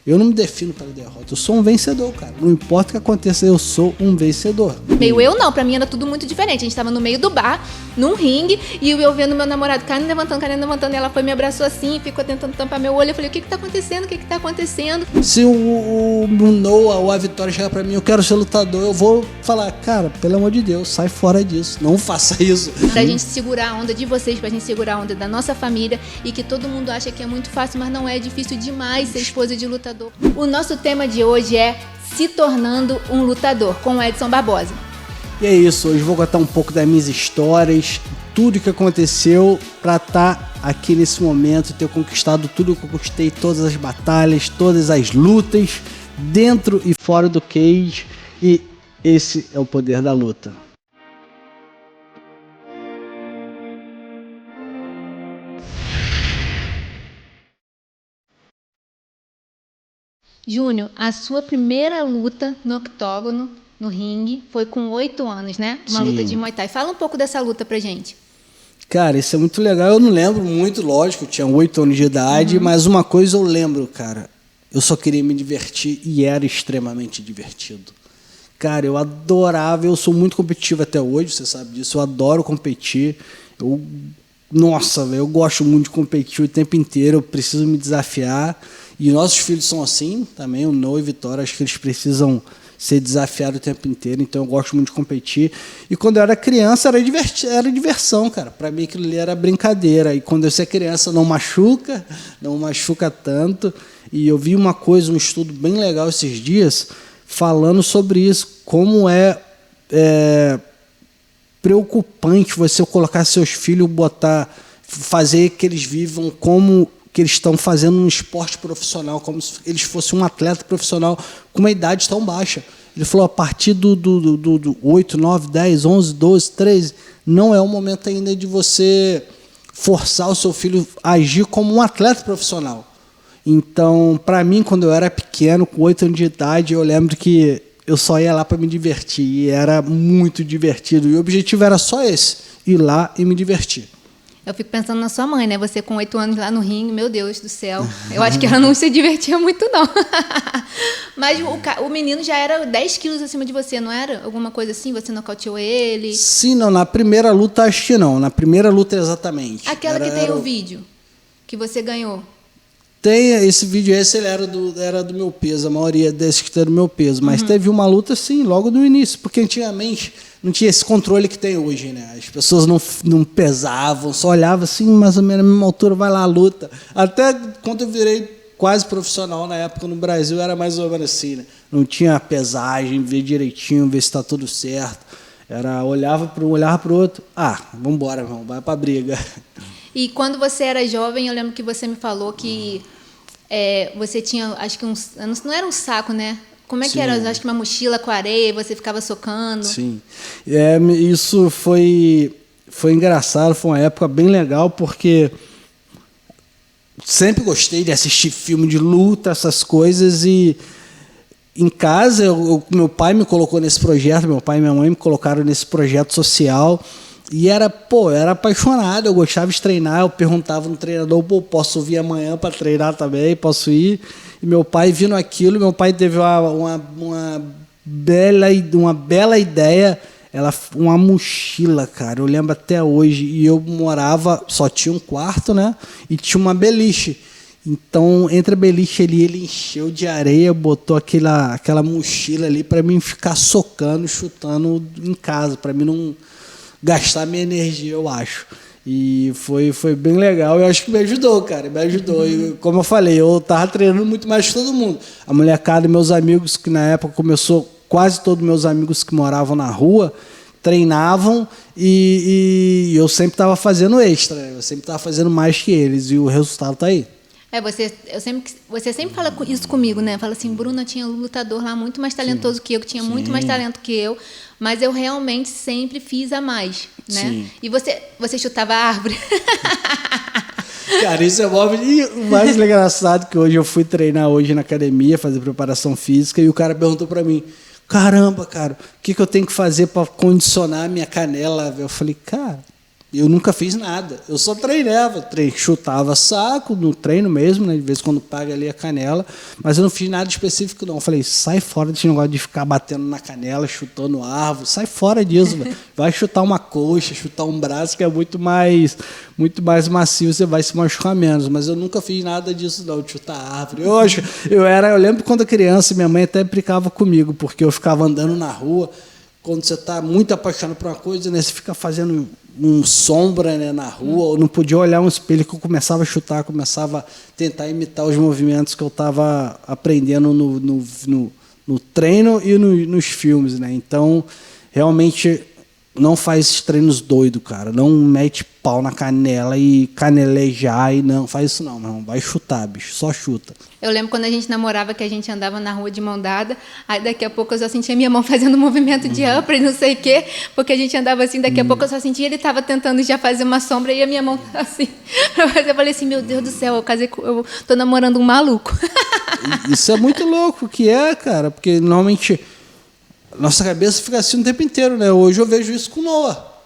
Eu não me defino pela derrota, eu sou um vencedor, cara. Não importa o que aconteça, eu sou um vencedor. Meio eu não, pra mim era tudo muito diferente. A gente tava no meio do bar, num ringue, e eu vendo meu namorado caindo, levantando, e ela foi, me abraçou assim, ficou tentando tampar meu olho. Eu falei, o que tá acontecendo? O que tá acontecendo? Se o Noah ou a Vitória chegar pra mim, eu quero ser lutador, eu vou falar, cara, pelo amor de Deus, sai fora disso, não faça isso. Pra gente segurar a onda de vocês, pra gente segurar a onda da nossa família, e que todo mundo acha que é muito fácil, mas não é, difícil demais ser esposa de lutador. O nosso tema de hoje é Se Tornando um Lutador, com o Edson Barbosa. E é isso, hoje vou contar um pouco das minhas histórias, tudo que aconteceu para estar aqui nesse momento, ter conquistado tudo que eu conquistei, todas as batalhas, todas as lutas, dentro e fora do cage, e esse é o poder da luta. Júnior, a sua primeira luta no octógono, no ringue, foi com 8 anos, né? Uma luta de Muay Thai. Fala um pouco dessa luta pra gente. Cara, isso é muito legal. Eu não lembro muito, lógico, eu tinha 8 anos de idade, mas uma coisa eu lembro, cara. Eu só queria me divertir e era extremamente divertido. Cara, eu adorava, eu sou muito competitivo até hoje, você sabe disso, eu adoro competir. Nossa, velho, eu gosto muito de competir o tempo inteiro, eu preciso me desafiar. E nossos filhos são assim também, o Noah e a Vitória, acho que eles precisam ser desafiados o tempo inteiro, então eu gosto muito de competir. E quando eu era criança, era diversão, cara. Para mim aquilo ali era brincadeira. E quando você é criança, não machuca tanto. E eu vi uma coisa, um estudo bem legal esses dias, falando sobre isso, como é preocupante você colocar seus filhos, fazer que eles vivam como que eles estão fazendo um esporte profissional, como se eles fossem um atleta profissional com uma idade tão baixa. Ele falou, a partir do 8, 9, 10, 11, 12, 13, não é o momento ainda de você forçar o seu filho a agir como um atleta profissional. Então, para mim, quando eu era pequeno, com 8 anos de idade, eu lembro que eu só ia lá para me divertir, e era muito divertido. E o objetivo era só esse, ir lá e me divertir. Eu fico pensando na sua mãe, né? Você com 8 anos lá no ringue, meu Deus do céu. Eu acho que ela não se divertia muito, não. Mas o menino já era 10 quilos acima de você, não era? Alguma coisa assim? Você nocauteou ele? Sim, não. Na primeira luta, acho que não. Na primeira luta, exatamente. Aquela que tem o vídeo que você ganhou. Tem esse vídeo, ele era do meu peso, a maioria desses que tem do meu peso. Mas teve uma luta, sim, logo no início. Porque antigamente não tinha esse controle que tem hoje, né? As pessoas não pesavam, só olhavam assim, mais ou menos na mesma altura, vai lá, luta. Até quando eu virei quase profissional na época no Brasil, era mais ou menos assim, né? Não tinha pesagem, ver direitinho, ver se está tudo certo. Olhava para um, olhava para o outro, vamos embora, irmão, vai para a briga. E quando você era jovem, eu lembro que você me falou que você tinha, acho que não era um saco, né? Como é que era? Acho que uma mochila com areia, você ficava socando. Sim. Isso foi engraçado, foi uma época bem legal, porque sempre gostei de assistir filme de luta, essas coisas, e em casa, meu pai me colocou nesse projeto, meu pai e minha mãe me colocaram nesse projeto social, e eu era apaixonado, eu gostava de treinar, eu perguntava no treinador, posso vir amanhã para treinar também, posso ir? E meu pai, vindo aquilo, meu pai teve uma bela ideia, uma mochila, cara, eu lembro até hoje, e eu morava, só tinha um quarto, né, e tinha uma beliche. Então, entre a beliche ali, ele encheu de areia, botou aquela mochila ali para mim ficar socando, chutando em casa, para mim não gastar minha energia, eu acho. E foi bem legal. Eu acho que me ajudou, cara. Me ajudou. E, como eu falei, eu estava treinando muito mais que todo mundo. A molecada, meus amigos, que na época começou, quase todos meus amigos que moravam na rua, treinavam e eu sempre estava fazendo extra. Eu sempre estava fazendo mais que eles. E o resultado está aí. Você sempre fala isso comigo, né? Fala assim, Bruna, tinha um lutador lá muito mais talentoso que eu, que tinha muito mais talento que eu, mas eu realmente sempre fiz a mais, né? Sim. E você chutava a árvore? Cara, isso é móvel. E o mais engraçado que hoje eu fui treinar hoje na academia, fazer preparação física, e o cara perguntou para mim, caramba, cara, o que eu tenho que fazer para condicionar a minha canela? Eu falei, cara, Eu nunca fiz nada. Eu só treinava. Chutava saco no treino mesmo, né? De vez em quando paga ali a canela. Mas eu não fiz nada específico, não. Eu falei, sai fora desse negócio de ficar batendo na canela, chutando árvore. Sai fora disso, velho. Vai chutar uma coxa, chutar um braço, que é muito mais macio, você vai se machucar menos. Mas eu nunca fiz nada disso, não, de chutar árvore. Eu lembro quando criança, minha mãe até brincava comigo, porque eu ficava andando na rua. Quando você está muito apaixonado por uma coisa, né, você fica fazendo sombra, né, na rua, ou não podia olhar um espelho, que eu começava a chutar, começava a tentar imitar os movimentos que eu estava aprendendo no treino e nos filmes. Né? Então, realmente, não faz esses treinos doidos, cara. Não mete pau na canela e canelejar, e não faz isso não, não. Vai chutar, bicho, só chuta. Eu lembro quando a gente namorava, que a gente andava na rua de mão dada, aí daqui a pouco eu só sentia minha mão fazendo um movimento de upper e não sei o quê, porque a gente andava assim, daqui a pouco eu só sentia ele estava tentando já fazer uma sombra e a minha mão assim. Eu falei assim, meu Deus do céu, eu tô namorando um maluco. Isso é muito louco, que é, cara, porque normalmente nossa cabeça fica assim o tempo inteiro, né? Hoje eu vejo isso com o Noah.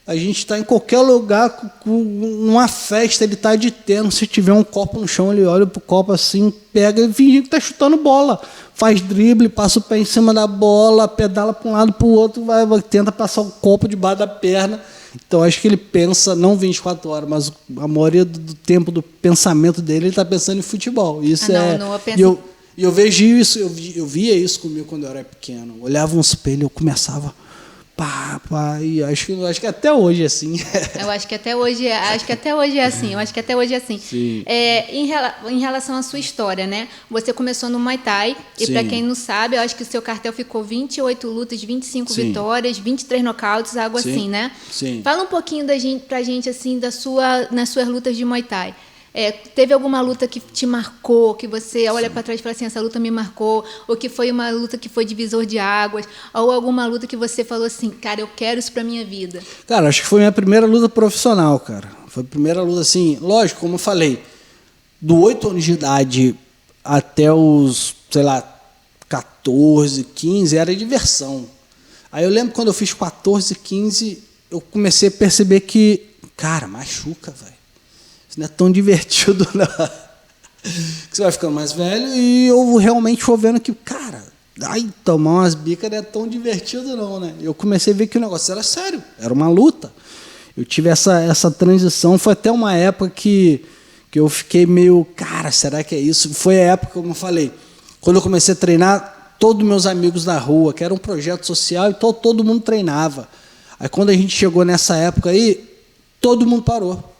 A gente está em qualquer lugar, com uma festa, ele está de terno, se tiver um copo no chão, ele olha pro copo assim, pega e finge que está chutando bola. Faz drible, passa o pé em cima da bola, pedala para um lado para o outro, tenta passar o copo debaixo da perna. Então, acho que ele pensa, não 24 horas, mas a maioria do tempo do pensamento dele, ele está pensando em futebol. Isso E eu vejo isso, eu via isso comigo quando eu era pequeno. Eu olhava um espelho, eu começava... e acho que até hoje é assim. Eu acho que até hoje é assim. Sim. Em relação à sua história, né? Você começou no Muay Thai, e para quem não sabe, eu acho que o seu cartel ficou 28 lutas, 25 Sim. vitórias, 23 nocautes, algo Sim. assim, né? Sim. Fala um pouquinho pra gente assim, nas suas lutas de Muay Thai. Teve alguma luta que te marcou, que você olha para trás e fala assim, essa luta me marcou, ou que foi uma luta que foi divisor de águas, ou alguma luta que você falou assim, cara, eu quero isso para minha vida? Cara, acho que foi minha primeira luta profissional, cara. Foi a primeira luta, assim, lógico, como eu falei, do 8 anos de idade até os, 14, 15, era diversão. Aí eu lembro quando eu fiz 14, 15, eu comecei a perceber que, cara, machuca, velho. Isso não é tão divertido, não. Você vai ficando mais velho e eu realmente vou vendo que, cara, tomar umas bicas não é tão divertido, não, né? Eu comecei a ver que o negócio era sério, era uma luta. Eu tive essa transição, foi até uma época que eu fiquei meio, cara, será que é isso? Foi a época, como eu falei, quando eu comecei a treinar, todos meus amigos da rua, que era um projeto social, então todo mundo treinava. Aí quando a gente chegou nessa época aí, todo mundo parou.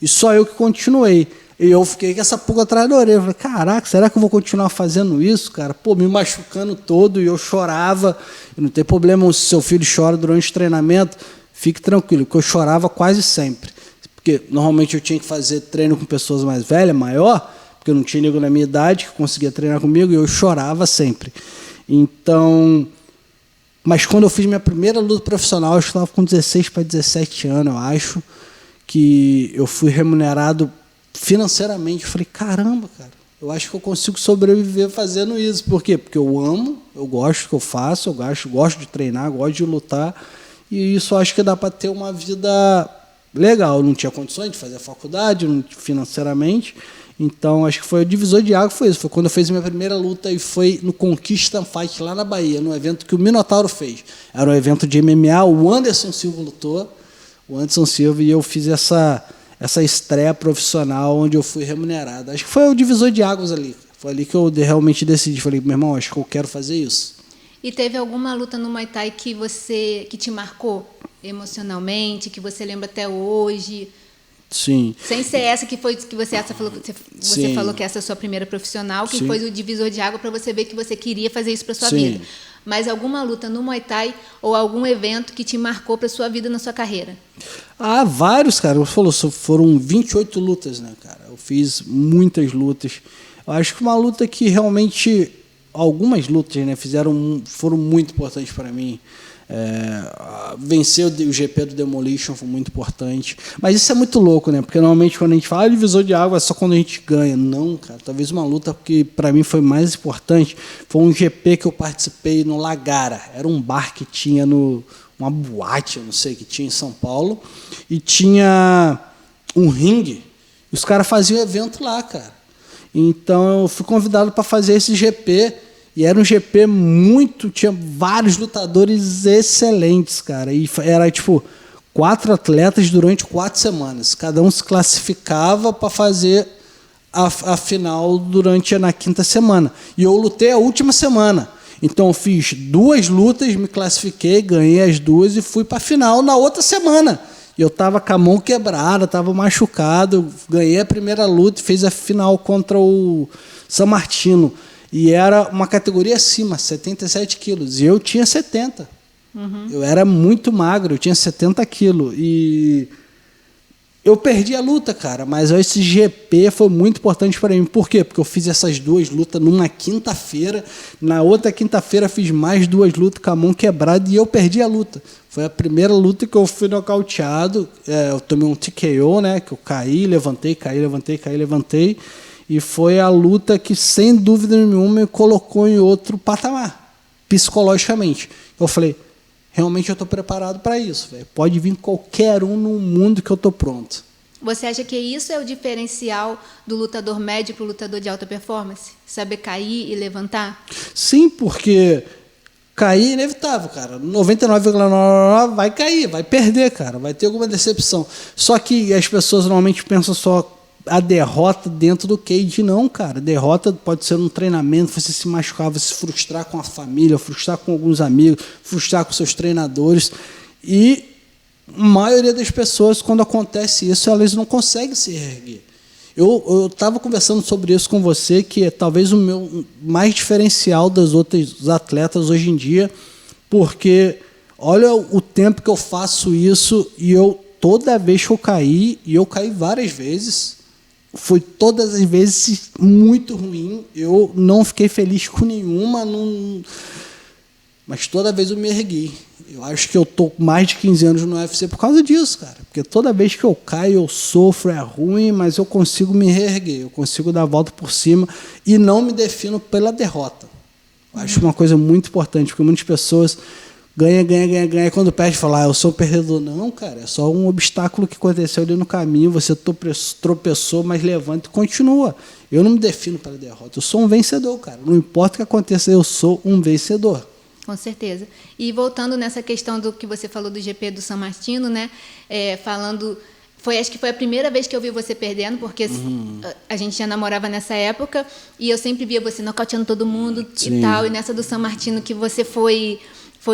E só eu que continuei. E eu fiquei com essa pulga atrás da orelha. Eu falei, caraca, será que eu vou continuar fazendo isso, cara? Pô, me machucando todo, e eu chorava. E não tem problema se seu filho chora durante o treinamento, fique tranquilo, porque eu chorava quase sempre. Porque normalmente eu tinha que fazer treino com pessoas mais velhas, maior, porque eu não tinha nego na minha idade que conseguia treinar comigo, e eu chorava sempre. Então... Mas quando eu fiz minha primeira luta profissional, eu estava com 16 para 17 anos, eu acho, que eu fui remunerado financeiramente. Eu falei, caramba, cara, eu acho que eu consigo sobreviver fazendo isso. Por quê? Porque eu amo, eu gosto do que eu faço, eu gosto de treinar, gosto de lutar, e isso eu acho que dá para ter uma vida legal. Eu não tinha condições de fazer a faculdade financeiramente, então acho que foi o divisor de água, foi isso. Foi quando eu fiz a minha primeira luta, e foi no Conquista Fight, lá na Bahia, no evento que o Minotauro fez. Era um evento de MMA, o Anderson Silva lutou, e eu fiz essa estreia profissional onde eu fui remunerado. Acho que foi o divisor de águas ali. Foi ali que eu realmente decidi. Falei, meu irmão, acho que eu quero fazer isso. E teve alguma luta no Muay Thai que te marcou emocionalmente, que você lembra até hoje? Sim. Sem ser essa que você falou que essa é a sua primeira profissional, que foi o divisor de água para você ver que você queria fazer isso para sua vida. Mas alguma luta no Muay Thai ou algum evento que te marcou para sua vida na sua carreira? Vários, cara. Foram 28 lutas, né, cara? Eu fiz muitas lutas. Eu acho que uma luta que realmente... Algumas lutas, né, foram muito importantes para mim. Vencer o GP do Demolition foi muito importante. Mas isso é muito louco, né? Porque normalmente quando a gente fala divisor de água é só quando a gente ganha. Não, cara. Talvez uma luta que para mim foi mais importante foi um GP que eu participei no Lagara. Era um bar que tinha uma boate, eu não sei, que tinha em São Paulo, e tinha um ringue, e os caras faziam evento lá, cara. Então eu fui convidado para fazer esse GP, e era um GP tinha vários lutadores excelentes, cara, e era tipo 4 atletas durante 4 semanas, cada um se classificava para fazer a final na quinta semana, e eu lutei a última semana. Então eu fiz 2 lutas, me classifiquei, ganhei as 2 e fui para a final na outra semana. E eu estava com a mão quebrada, estava machucado, ganhei a primeira luta e fiz a final contra o San Martino. E era uma categoria acima, 77 quilos. E eu tinha 70. Uhum. Eu era muito magro, eu tinha 70 quilos. E eu perdi a luta, cara, mas esse GP foi muito importante para mim. Por quê? Porque eu fiz essas 2 lutas numa quinta-feira, na outra quinta-feira fiz mais 2 lutas com a mão quebrada e eu perdi a luta. Foi a primeira luta que eu fui nocauteado, eu tomei um TKO, né, que eu caí, levantei, e foi a luta que, sem dúvida nenhuma, me colocou em outro patamar, psicologicamente. Eu falei, realmente eu estou preparado para isso, véio. Pode vir qualquer um no mundo que eu estou pronto. Você acha que isso é o diferencial do lutador médio para o lutador de alta performance? Saber cair e levantar? Sim, porque cair é inevitável, cara. 99,9% vai cair, vai perder, cara. Vai ter alguma decepção. Só que as pessoas normalmente pensam só a derrota dentro do cage. Não, cara. Derrota pode ser um treinamento, você se machucar, você se frustrar com a família, frustrar com alguns amigos, frustrar com seus treinadores. E a maioria das pessoas, quando acontece isso, elas não conseguem se erguer. Eu estava conversando sobre isso com você, que é talvez o meu mais diferencial das outras atletas hoje em dia, porque olha o tempo que eu faço isso e toda vez que eu caí, e eu caí várias vezes, foi todas as vezes muito ruim, eu não fiquei feliz com nenhuma, mas toda vez eu me ergui. Eu acho que eu estou mais de 15 anos no UFC por causa disso, cara. Porque toda vez que eu caio, eu sofro, é ruim, mas eu consigo me reerguer, eu consigo dar a volta por cima e não me defino pela derrota. Eu acho uma coisa muito importante, porque muitas pessoas ganham, e quando perde, falam, eu sou um perdedor. Não, cara, é só um obstáculo que aconteceu ali no caminho, você tropeçou, mas levanta e continua. Eu não me defino pela derrota, eu sou um vencedor, cara. Não importa o que aconteça, eu sou um vencedor. Com certeza. E voltando nessa questão do que você falou do GP do San Martino, né? Acho que foi a primeira vez que eu vi você perdendo, porque a gente já namorava nessa época e eu sempre via você nocauteando todo mundo. Sim. E tal. E nessa do San Martino que você foi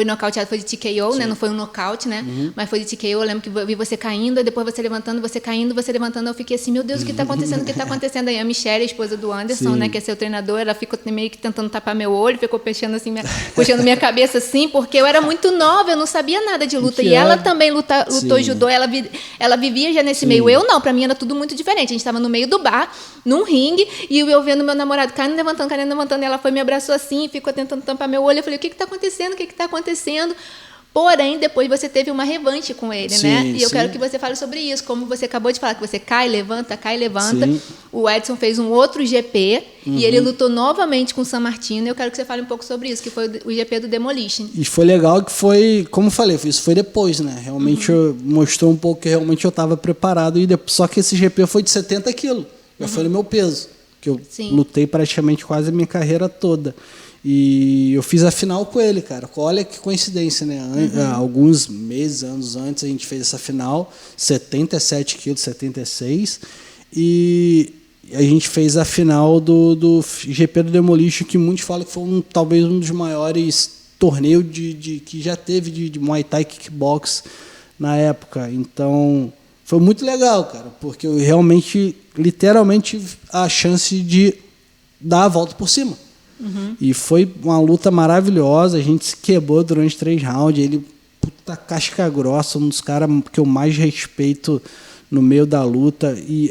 nocauteado, foi de TKO, né? Não foi um nocaute, né? Mas foi de TKO. Eu lembro que eu vi você caindo, e depois você levantando, você caindo, você levantando. Eu fiquei assim, meu Deus, o que está acontecendo? O que está acontecendo? Aí a Michelle, a esposa do Anderson, né? Que é seu treinador, ela ficou meio que tentando tapar meu olho, ficou puxando minha cabeça assim, porque eu era muito nova, eu não sabia nada de luta. E ela também lutou judô, ela vivia já nesse meio. Eu não, para mim era tudo muito diferente. A gente estava no meio do bar, num ringue, e eu vendo meu namorado caindo, levantando, e ela foi me abraçou assim, ficou tentando tampar meu olho. Eu falei, o que está acontecendo? O que está acontecendo? Porém, depois você teve uma revanche com ele, né? E eu quero que você fale sobre isso, como você acabou de falar, que você cai, levanta. Sim. O Edson fez um outro GP e ele lutou novamente com o San Martino. Eu quero que você fale um pouco sobre isso, que foi o GP do Demolition. E foi legal que foi, como eu falei, isso foi depois, né? Realmente mostrou um pouco que realmente eu estava preparado. Só que esse GP foi de 70 quilos, já foi no meu peso, que eu lutei praticamente quase a minha carreira toda. E eu fiz a final com ele, cara. Olha que coincidência, né? Alguns meses, anos antes, a gente fez essa final, 77 quilos, 76. E a gente fez a final do GP do Demolition, que muitos falam que foi talvez um dos maiores torneios que já teve de Muay Thai Kickbox na época. Então, foi muito legal, cara, porque eu realmente, literalmente, tive a chance de dar a volta por cima. E foi uma luta maravilhosa, a gente se quebrou durante 3 rounds, ele, puta casca grossa, um dos caras que eu mais respeito no meio da luta, e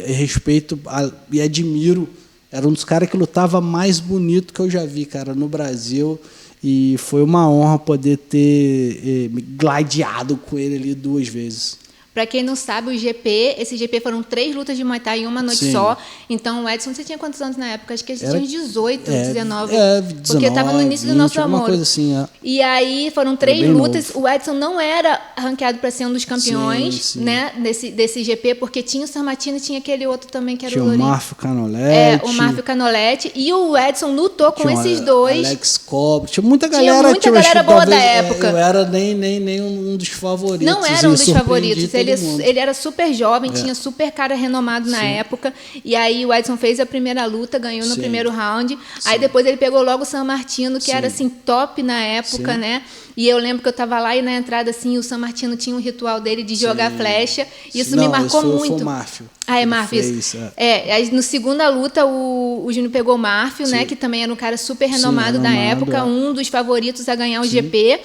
e admiro, era um dos caras que lutava mais bonito que eu já vi, cara, no Brasil, e foi uma honra poder ter gladiado com ele ali 2 vezes. Pra quem não sabe, o GP, esse GP foram 3 lutas de Muay Thai em uma noite só. Então, o Edson, você tinha quantos anos na época? Acho que a gente tinha uns 18, 19. 19. Porque estava no início 20, do nosso alguma namoro. coisa assim, E aí foram 3 lutas. novo. O Edson não era ranqueado para ser um dos campeões, Sim. né, desse GP, porque tinha o San Martino e tinha aquele outro também que era tinha o Lourinho. o Márcio Canolete. O Márcio Canolete. E o Edson lutou com tinha esses dois. Alex Cobb. Tinha muita galera. Tinha muita galera boa da época. Eu era nem um dos favoritos. Não era um dos favoritos. Ele Ele era super jovem, tinha super cara renomado na época. E aí o Edson fez a primeira luta, ganhou no primeiro round. Aí depois ele pegou logo o San Martino, que era assim top na época, né? E eu lembro que eu estava lá e na entrada, assim, o San Martino tinha um ritual dele de jogar flecha. Isso me marcou muito. Foi o Márcio. Ah, é Márcio, isso. Aí no segunda luta, o Júnior pegou o Márcio, né? Que também era um cara super renomado da época, um dos favoritos a ganhar o GP.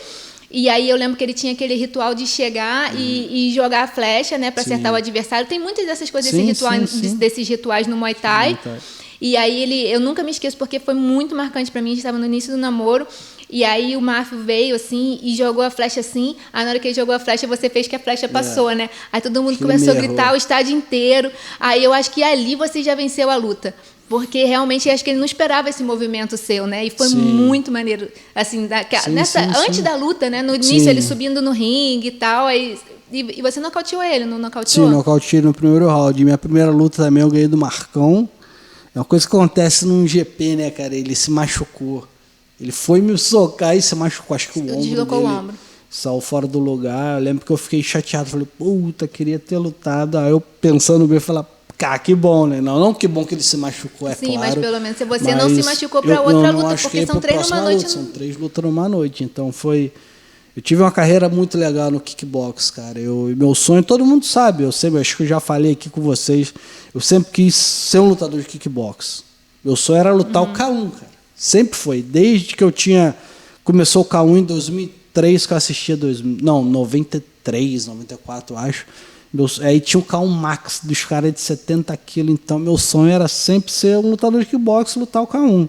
E aí eu lembro que ele tinha aquele ritual de chegar e jogar a flecha, né? Para acertar o adversário. Tem muitas dessas coisas, desses rituais no Muay Thai. E aí eu nunca me esqueço, porque foi muito marcante para mim. A gente estava no início do namoro. E aí o Márcio veio assim e jogou a flecha assim. Aí na hora que ele jogou a flecha, você fez que a flecha passou, né? Aí todo mundo começou a gritar, o estádio inteiro. Aí eu acho que ali você já venceu a luta. Porque realmente acho que ele não esperava esse movimento seu, né? E foi muito maneiro. Assim, antes da luta, né? No início, ele subindo no ringue e tal. Aí, e você nocauteou ele, não nocauteou? Sim, nocauteei no primeiro round. Minha primeira luta também eu ganhei do Marcão. É uma coisa que acontece num GP, né, cara? Ele se machucou. Ele foi me socar e se machucou. Acho que o ombro deslocou dele o ombro. saiu fora do lugar. Eu lembro que eu fiquei chateado. Falei, puta, queria ter lutado. Aí eu pensando bem, falei, cara, que bom, né? Não que bom que ele se machucou, é claro. Sim, mas pelo menos você não se machucou para outra luta, porque são 3 numa noite. São 3 lutas numa noite. Então foi... Eu tive uma carreira muito legal no kickbox, cara. Meu sonho, todo mundo sabe, acho que eu já falei aqui com vocês, eu sempre quis ser um lutador de kickbox. Meu sonho era lutar o K1, cara. Sempre foi. Desde que eu tinha... Começou o K1 em 2003, que eu assistia... 93, 94, acho. Aí tinha o K1 Max, dos caras de 70 quilos. Então, meu sonho era sempre ser um lutador de kickbox, lutar o K1.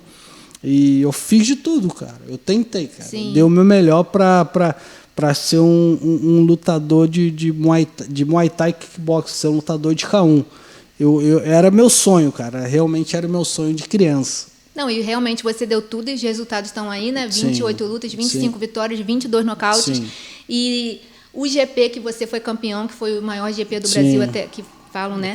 E eu fiz de tudo, cara. Eu tentei, cara. Dei o meu melhor para ser um lutador de Muay Thai kickbox, ser um lutador de K1. Era meu sonho, cara. Realmente era meu sonho de criança. Não, e realmente você deu tudo e os resultados estão aí, né? 28 lutas, 25 vitórias, 22 nocautes. E o GP que você foi campeão, que foi o maior GP do Brasil, até que falam, né?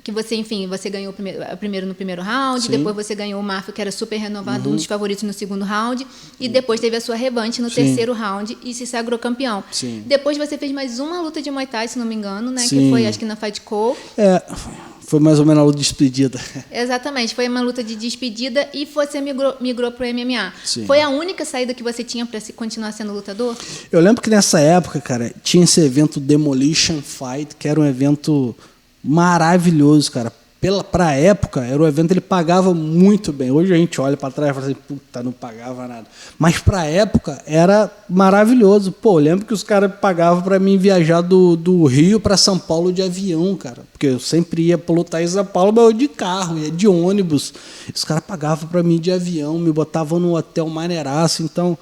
Que você, enfim, você ganhou primeiro no primeiro round, depois você ganhou o Márcio, que era super renovado, um dos favoritos no segundo round, e depois teve a sua revanche no terceiro round e se sagrou campeão. Depois você fez mais uma luta de Muay Thai, se não me engano, né? Que foi, acho que na Fight Co. Foi mais ou menos a luta de despedida. Exatamente, foi uma luta de despedida e você migrou para o MMA. Foi a única saída que você tinha para continuar sendo lutador? Eu lembro que nessa época, cara, tinha esse evento Demolition Fight, que era um evento maravilhoso, cara. Pra a época, era um evento, ele pagava muito bem. Hoje a gente olha para trás e fala assim, puta, não pagava nada. Mas pra época, era maravilhoso. Pô, eu lembro que os caras pagavam para mim viajar do Rio para São Paulo de avião, cara. Porque eu sempre ia para lutar em São Paulo, mas eu de carro, ia de ônibus. Os caras pagavam para mim de avião, me botavam no hotel maneiraço. Então,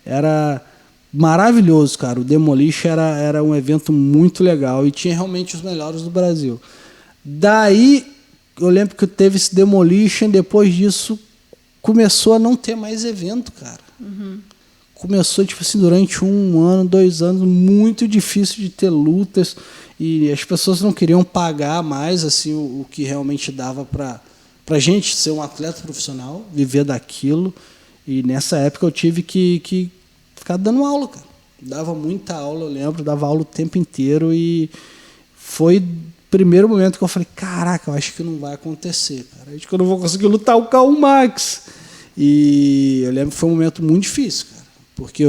era maravilhoso, cara. O Demolition era um evento muito legal e tinha realmente os melhores do Brasil. Daí, eu lembro que teve esse Demolition, depois disso começou a não ter mais evento, cara. Começou, tipo assim, durante 1 ano, 2 anos, muito difícil de ter lutas e as pessoas não queriam pagar mais assim o que realmente dava pra gente ser um atleta profissional, viver daquilo. E nessa época eu tive que ficar dando aula, cara. Dava muita aula, eu lembro, dava aula o tempo inteiro e foi primeiro momento que eu falei, caraca, eu acho que não vai acontecer, cara. Acho que eu não vou conseguir lutar o K1 Max. E eu lembro que foi um momento muito difícil, cara, porque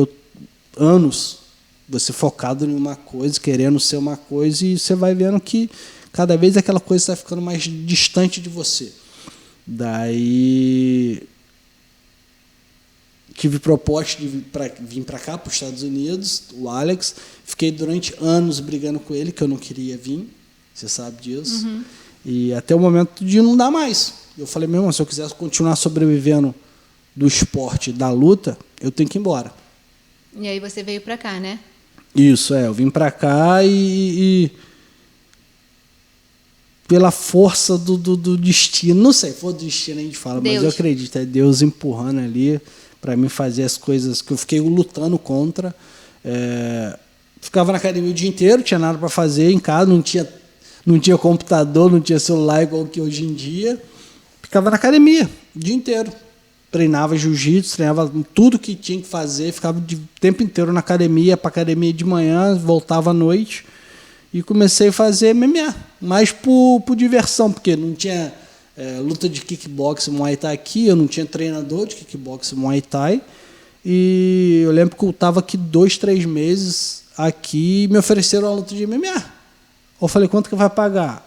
anos você focado em uma coisa, querendo ser uma coisa, e você vai vendo que cada vez aquela coisa está ficando mais distante de você. Daí tive proposta de vir para cá, para os Estados Unidos, o Alex. Fiquei durante anos brigando com ele, que eu não queria vir. Você sabe disso. E até o momento de não dar mais. Eu falei, meu irmão, se eu quiser continuar sobrevivendo do esporte, da luta, eu tenho que ir embora. E aí você veio para cá, né? Isso, eu vim pra cá e pela força do destino, não sei, for do destino a gente fala, Deus. mas eu acredito, é Deus empurrando ali para mim fazer as coisas que eu fiquei lutando contra. Ficava na academia o dia inteiro, tinha nada para fazer em casa, não tinha computador, não tinha celular igual que hoje em dia. Ficava na academia o dia inteiro. Treinava jiu-jitsu, treinava tudo que tinha que fazer, ficava o tempo inteiro na academia, para academia de manhã, voltava à noite e comecei a fazer MMA, mais por diversão, porque não tinha luta de kickboxing, Muay Thai aqui, eu não tinha treinador de kickboxing, Muay Thai, e eu lembro que eu estava aqui 2, 3 meses aqui e me ofereceram a luta de MMA. Eu falei, quanto que vai pagar?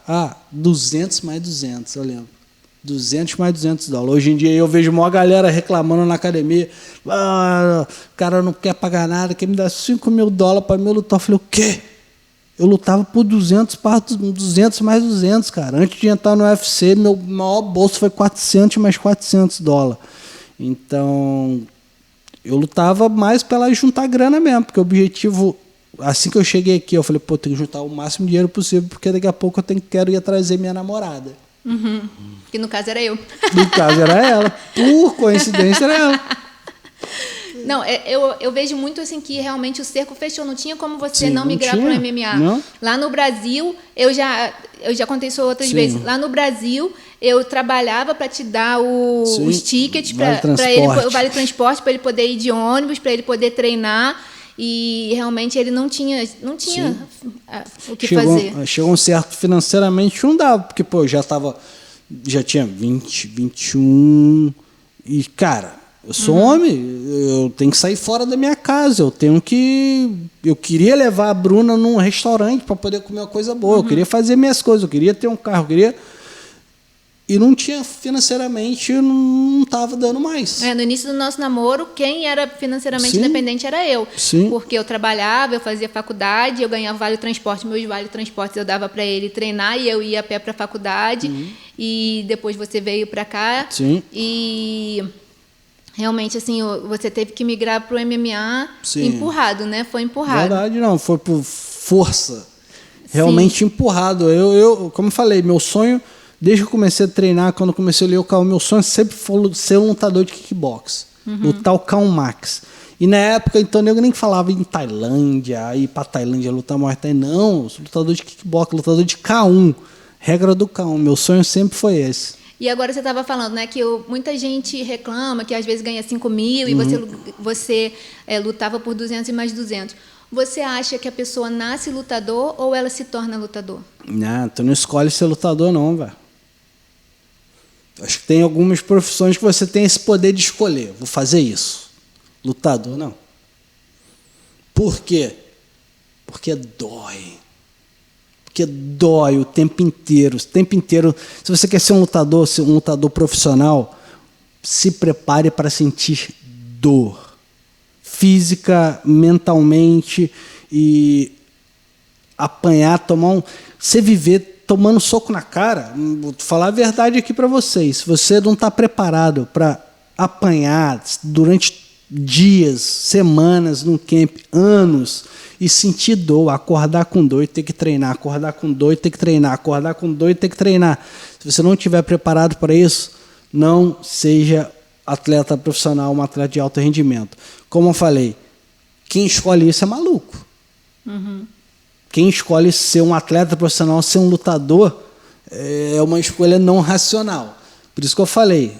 200 mais 200, eu lembro. 200 mais 200 dólares. Hoje em dia eu vejo uma galera reclamando na academia, o cara não quer pagar nada, quer me dar $5.000 para me lutar. Eu falei, o quê? Eu lutava por 200 mais 200, cara. Antes de entrar no UFC, meu maior bolso foi 400 mais 400 dólares. Então, eu lutava mais para juntar grana mesmo, porque o objetivo, assim que eu cheguei aqui, eu falei, pô, tenho que juntar o máximo de dinheiro possível, porque daqui a pouco eu quero ir trazer minha namorada. Uhum. Que no caso era eu. No caso era ela. Por coincidência era ela. Não, eu vejo muito assim que realmente o cerco fechou. Não tinha como você não migrar para o MMA. Não. Lá no Brasil, eu já contei isso outras vezes. Lá no Brasil, eu trabalhava para te dar os tickets para ele, o vale transporte, para ele poder ir de ônibus, para ele poder treinar. E realmente ele não tinha o que fazer. Chegou um certo financeiramente, não dava, porque pô, já tinha 20, 21 e, cara, eu sou homem, eu tenho que sair fora da minha casa, eu queria levar a Bruna num restaurante para poder comer uma coisa boa, eu queria fazer minhas coisas, eu queria ter um carro, e não tinha financeiramente, não estava dando mais. No início do nosso namoro, quem era financeiramente independente era eu. Sim. Porque eu trabalhava, eu fazia faculdade, eu ganhava vale transporte, meus vale transportes eu dava para ele treinar e eu ia a pé para a faculdade. E depois você veio para cá. Sim. E realmente assim, você teve que migrar para o MMA empurrado, né? Foi empurrado. Verdade, não, foi por força. Realmente empurrado. Eu, como eu falei, meu sonho, desde que eu comecei a treinar, quando eu comecei a ler o carro, meu sonho sempre foi ser um lutador de kickbox. Lutar o K1 Max. E na época, então, eu nem falava em Tailândia, ir para Tailândia lutar Muay Thai. Não, eu sou lutador de kickbox, lutador de K1. Regra do K1. Meu sonho sempre foi esse. E agora você estava falando, né, que muita gente reclama que às vezes ganha 5 mil e você lutava por 200 e mais 200. Você acha que a pessoa nasce lutador ou ela se torna lutador? Não, tu não escolhe ser lutador, não, velho. Acho que tem algumas profissões que você tem esse poder de escolher. Vou fazer isso. Lutador, não. Por quê? Porque dói. Porque dói o tempo inteiro. O tempo inteiro. Se você quer ser um lutador profissional, se prepare para sentir dor. Física, mentalmente, e apanhar, você viver tomando soco na cara. Vou falar a verdade aqui para vocês. Se você não está preparado para apanhar durante dias, semanas num camp, anos, e sentir dor, acordar com dor e ter que treinar, acordar com dor e ter que treinar, acordar com dor e ter que treinar. Se você não estiver preparado para isso, não seja atleta profissional, um atleta de alto rendimento. Como eu falei, quem escolhe isso é maluco. Quem escolhe ser um atleta profissional, ser um lutador, é uma escolha não racional. Por isso que eu falei,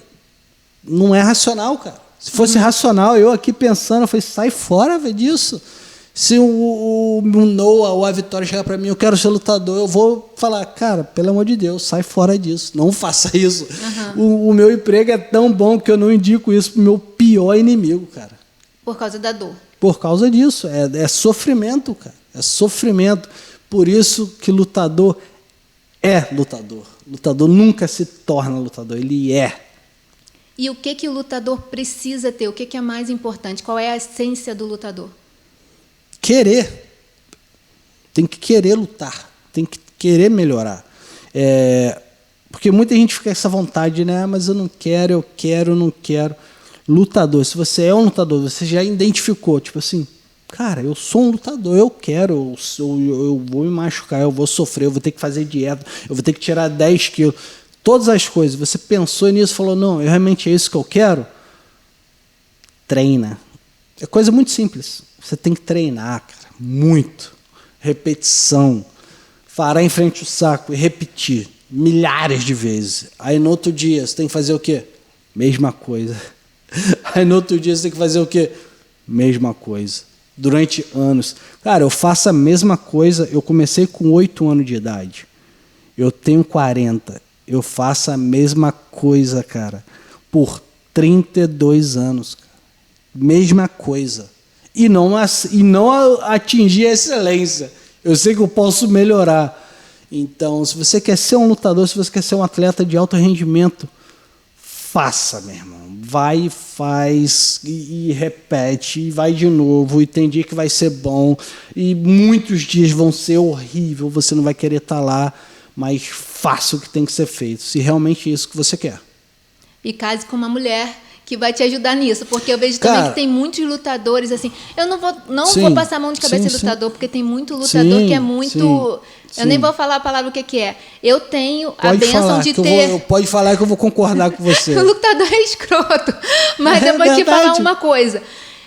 não é racional, cara. Se fosse racional, eu aqui pensando, eu falei, sai fora, velho, disso. Se o Noah ou a Vitória chegar para mim, eu quero ser lutador, eu vou falar, cara, pelo amor de Deus, sai fora disso, não faça isso. O meu emprego é tão bom que eu não indico isso pro meu pior inimigo, cara. Por causa da dor. Por causa disso, é sofrimento, cara, é sofrimento. Por isso que lutador é lutador. Lutador nunca se torna lutador, ele é. E o que o lutador precisa ter? O que é mais importante? Qual é a essência do lutador? Querer. Tem que querer lutar. Tem que querer melhorar. Porque muita gente fica com essa vontade, né? Mas eu não quero. Lutador. Se você é um lutador, você já identificou, tipo assim, cara, eu sou um lutador, eu quero, eu vou me machucar, eu vou sofrer, eu vou ter que fazer dieta, eu vou ter que tirar 10 quilos. Todas as coisas. Você pensou nisso e falou, não, realmente é isso que eu quero? Treina. É coisa muito simples. Você tem que treinar, cara, muito. Repetição. Parar em frente ao saco e repetir milhares de vezes. Aí no outro dia você tem que fazer o quê? Mesma coisa. Aí no outro dia você tem que fazer o quê? Mesma coisa. Durante anos. Cara, eu faço a mesma coisa. Eu comecei com 8 anos de idade. Eu tenho 40. Eu faço a mesma coisa, cara, por 32 anos. Cara. Mesma coisa. E não atingir a excelência. Eu sei que eu posso melhorar. Então, se você quer ser um lutador, se você quer ser um atleta de alto rendimento, faça, meu irmão. Vai, faz, e repete, e vai de novo, e tem dia que vai ser bom, e muitos dias vão ser horrível, você não vai querer estar lá, mas faça o que tem que ser feito, se realmente é isso que você quer. E case com uma mulher que vai te ajudar nisso, porque eu vejo também que tem muitos lutadores assim. Eu não vou passar a mão de cabeça em lutador, porque tem muito lutador que é muito. Eu nem vou falar a palavra o que é. Eu tenho a bênção de ter. Pode falar que eu vou concordar com você. O lutador é escroto, mas eu vou te falar uma coisa.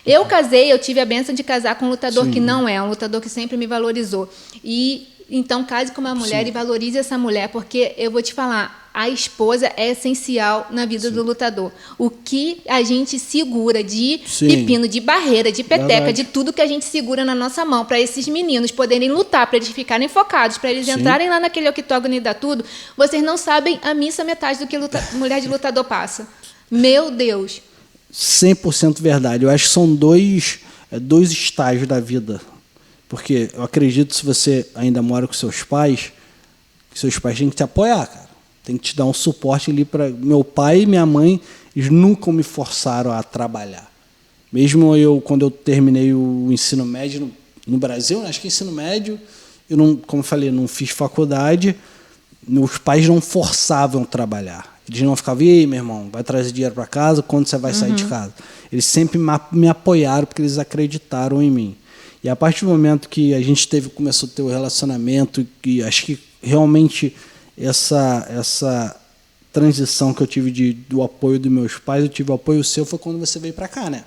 Eu casei, eu tive a bênção de casar com um lutador que não é, um lutador que sempre me valorizou. E então case com uma mulher e valorize essa mulher, porque eu vou te falar, a esposa é essencial na vida do lutador. O que a gente segura de pepino, de barreira, de peteca, de tudo que a gente segura na nossa mão para esses meninos poderem lutar, para eles ficarem focados, para eles entrarem lá naquele octógono e dar tudo, vocês não sabem a missa metade do que mulher de lutador passa. Meu Deus. 100% verdade. Eu acho que são dois estágios da vida. Porque eu acredito que se você ainda mora com seus pais têm que te apoiar, cara. Tem que te dar um suporte ali para... Meu pai e minha mãe, eles nunca me forçaram a trabalhar. Mesmo quando eu terminei o ensino médio no Brasil, acho que ensino médio, eu não, como eu falei, não fiz faculdade, meus pais não forçavam a trabalhar. Eles não ficavam, e aí, meu irmão, vai trazer dinheiro para casa, quando você vai sair de casa? Eles sempre me apoiaram porque eles acreditaram em mim. E a partir do momento que a gente começou a ter o relacionamento, e acho que realmente essa transição que eu tive do apoio dos meus pais, eu tive o apoio seu, foi quando você veio para cá, né?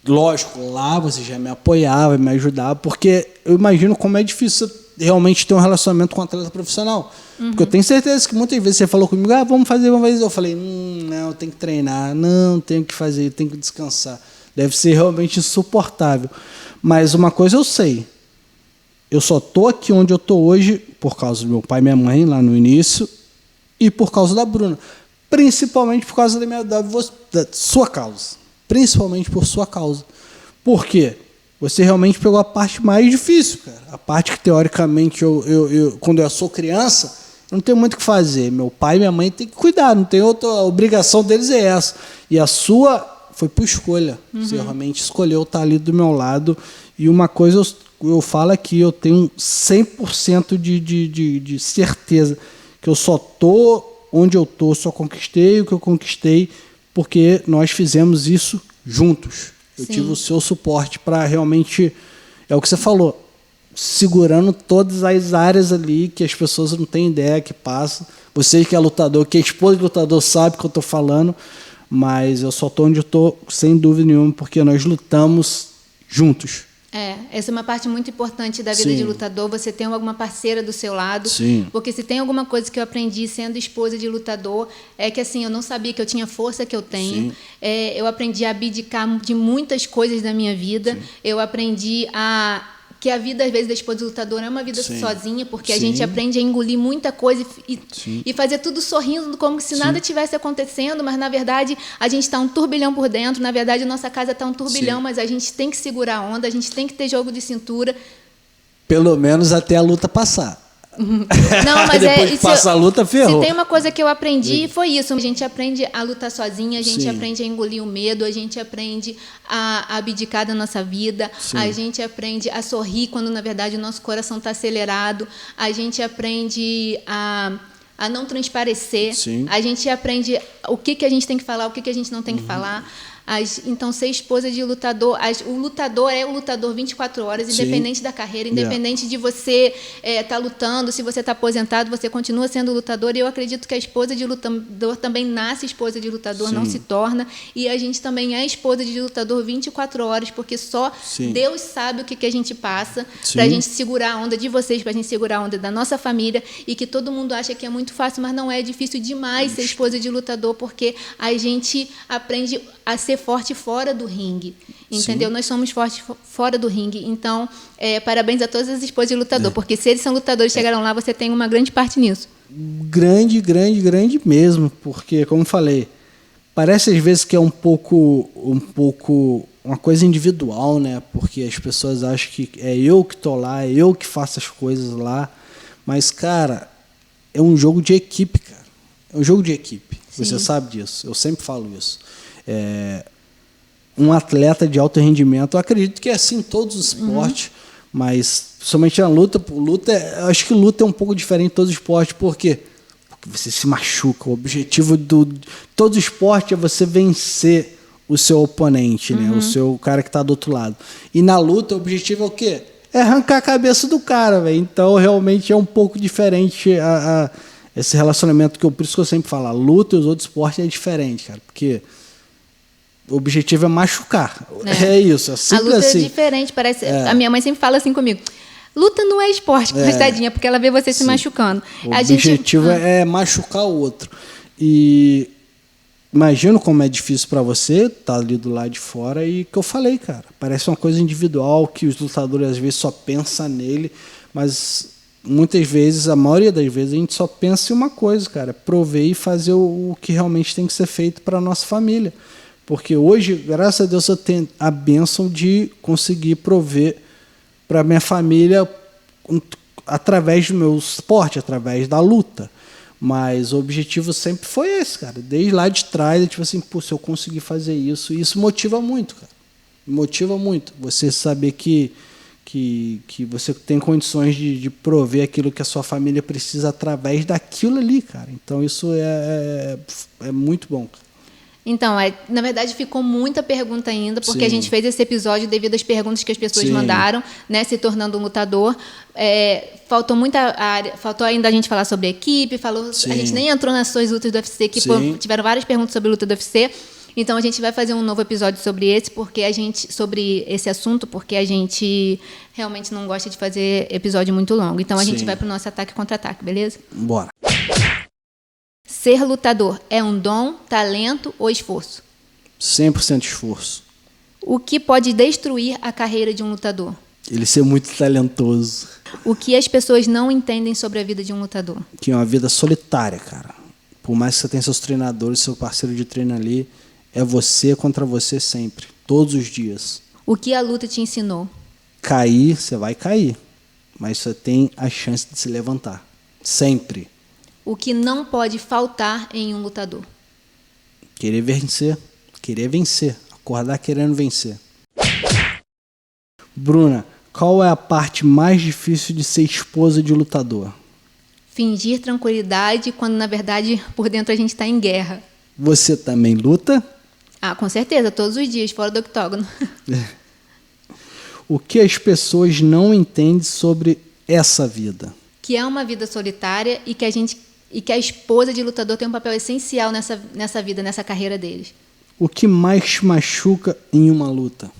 Lógico, lá você já me apoiava, me ajudava, porque eu imagino como é difícil realmente ter um relacionamento com um atleta profissional. Porque eu tenho certeza que muitas vezes você falou comigo, vamos fazer. Eu falei, não, eu tenho que treinar, não, tenho que fazer, tenho que descansar. Deve ser realmente insuportável. Mas uma coisa eu sei, eu só estou aqui onde eu estou hoje por causa do meu pai e minha mãe, lá no início, e por causa da Bruna. Principalmente por causa da sua causa. Principalmente por sua causa. Por quê? Você realmente pegou a parte mais difícil, cara. A parte que, teoricamente, quando eu sou criança, eu não tenho muito o que fazer. Meu pai e minha mãe têm que cuidar, não tem outra. A obrigação deles é essa. E a sua foi por escolha. Você realmente escolheu estar ali do meu lado. E uma coisa eu falo aqui, eu tenho 100% de certeza que eu só estou onde eu estou, só conquistei o que eu conquistei, porque nós fizemos isso juntos. Eu tive o seu suporte para realmente, é o que você falou, segurando todas as áreas ali que as pessoas não têm ideia que passa. Você que é lutador, que é esposa de lutador, sabe o que eu estou falando, mas eu só estou onde eu estou, sem dúvida nenhuma, porque nós lutamos juntos. Essa é uma parte muito importante da vida de lutador, você tem alguma parceira do seu lado, porque se tem alguma coisa que eu aprendi sendo esposa de lutador, é que assim, eu não sabia que eu tinha força que eu tenho, eu aprendi a abdicar de muitas coisas da minha vida, eu aprendi que a vida, às vezes, da esposa do lutador é uma vida sozinha, porque a gente aprende a engolir muita coisa e fazer tudo sorrindo, como se nada tivesse acontecendo, mas, na verdade, a gente está um turbilhão por dentro, na verdade, a nossa casa está um turbilhão, mas a gente tem que segurar a onda, a gente tem que ter jogo de cintura. Pelo menos até a luta passar. Não, mas depois que passa a luta, ferrou. Se tem uma coisa que eu aprendi, foi isso. A gente aprende a lutar sozinha, a gente aprende a engolir o medo, a gente aprende a abdicar da nossa vida, a gente aprende a sorrir quando, na verdade, o nosso coração está acelerado, a gente aprende a a não transparecer. Sim. A gente aprende o que a gente tem que falar, o que a gente não tem que falar. Então, ser esposa de lutador... o lutador é o lutador 24 horas, Sim. independente da carreira, independente de você estar lutando, se você está aposentado, você continua sendo lutador. E eu acredito que a esposa de lutador também nasce esposa de lutador, Sim. não se torna. E a gente também é esposa de lutador 24 horas, porque só Sim. Deus sabe o que a gente passa Sim. para a gente segurar a onda de vocês, para a gente segurar a onda da nossa família, e que todo mundo acha que é muito fácil, mas não é. É difícil demais ser esposa de lutador, porque a gente aprende a ser forte fora do ringue, entendeu? Sim. Nós somos fortes fora do ringue. Então, parabéns a todas as esposas de lutador, porque se eles são lutadores e chegaram lá, você tem uma grande parte nisso. Grande mesmo, porque, como falei, parece às vezes que é um pouco uma coisa individual, né? Porque as pessoas acham que é eu que tô lá, é eu que faço as coisas lá, mas, cara, é um jogo de equipe, cara. É um jogo de equipe. Sim. Você sabe disso. Eu sempre falo isso. Um atleta de alto rendimento, eu acredito que é assim em todos os esportes, mas somente na luta, eu acho que luta é um pouco diferente de todos os esportes. Por quê? Porque você se machuca. O objetivo de todo esporte é você vencer o seu oponente, né? O seu cara que está do outro lado. E na luta, o objetivo é o quê? É arrancar a cabeça do cara, velho. Então, realmente é um pouco diferente esse relacionamento, por isso que eu sempre falo, a luta e os outros esportes é diferente, cara, porque o objetivo é machucar. É isso, é simples a luta assim. É diferente, parece. A minha mãe sempre fala assim comigo: luta não é esporte, tadinha, porque ela vê você se machucando. O objetivo é machucar o outro. E imagino como é difícil para você estar ali do lado de fora, e que eu falei, cara, parece uma coisa individual que os lutadores às vezes só pensam nele, mas muitas vezes, a maioria das vezes, a gente só pensa em uma coisa, cara: prover e fazer o que realmente tem que ser feito para a nossa família. Porque hoje, graças a Deus, eu tenho a bênção de conseguir prover para a minha família através do meu esporte, através da luta. Mas o objetivo sempre foi esse, cara. Desde lá de trás, tipo assim, pô, se eu conseguir fazer isso, isso motiva muito, cara. Motiva muito. Você saber que você tem condições de prover aquilo que a sua família precisa através daquilo ali, cara. Então, isso é muito bom, cara. Então, na verdade, ficou muita pergunta ainda, porque a gente fez esse episódio devido às perguntas que as pessoas mandaram, né, se tornando um lutador. Faltou muita área, faltou ainda a gente falar sobre a equipe, a gente nem entrou nas suas lutas do UFC, que tiveram várias perguntas sobre a luta do UFC. Então, a gente vai fazer um novo episódio sobre esse assunto, porque a gente realmente não gosta de fazer episódio muito longo. Então, a gente vai para o nosso ataque e contra-ataque, beleza? Bora. Ser lutador é um dom, talento ou esforço? 100% esforço. O que pode destruir a carreira de um lutador? Ele ser muito talentoso. O que as pessoas não entendem sobre a vida de um lutador? Que é uma vida solitária, cara. Por mais que você tenha seus treinadores, seu parceiro de treino ali, é você contra você sempre, todos os dias. O que a luta te ensinou? Cair, você vai cair, mas você tem a chance de se levantar, sempre. O que não pode faltar em um lutador? Querer vencer, acordar querendo vencer. Bruna, qual é a parte mais difícil de ser esposa de lutador? Fingir tranquilidade quando, na verdade, por dentro a gente está em guerra. Você também luta? Ah, com certeza, todos os dias, fora do octógono. O que as pessoas não entendem sobre essa vida? Que é uma vida solitária e que a esposa de lutador tem um papel essencial nessa vida, nessa carreira deles. O que mais te machuca em uma luta?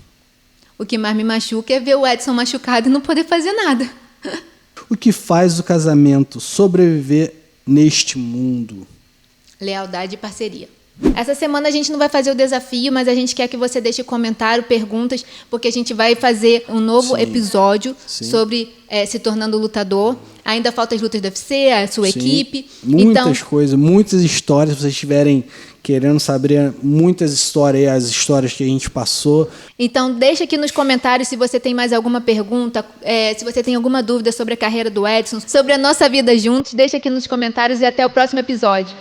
O que mais me machuca é ver o Edson machucado e não poder fazer nada. O que faz o casamento sobreviver neste mundo? Lealdade e parceria. Essa semana a gente não vai fazer o desafio, mas a gente quer que você deixe comentário, perguntas, porque a gente vai fazer um novo episódio sobre se tornando lutador. Ainda faltam as lutas do UFC, a sua equipe. Muitas coisas, muitas histórias. Se vocês estiverem querendo saber muitas histórias, as histórias que a gente passou. Então, deixa aqui nos comentários se você tem mais alguma pergunta, se você tem alguma dúvida sobre a carreira do Edson, sobre a nossa vida juntos. Deixa aqui nos comentários e até o próximo episódio.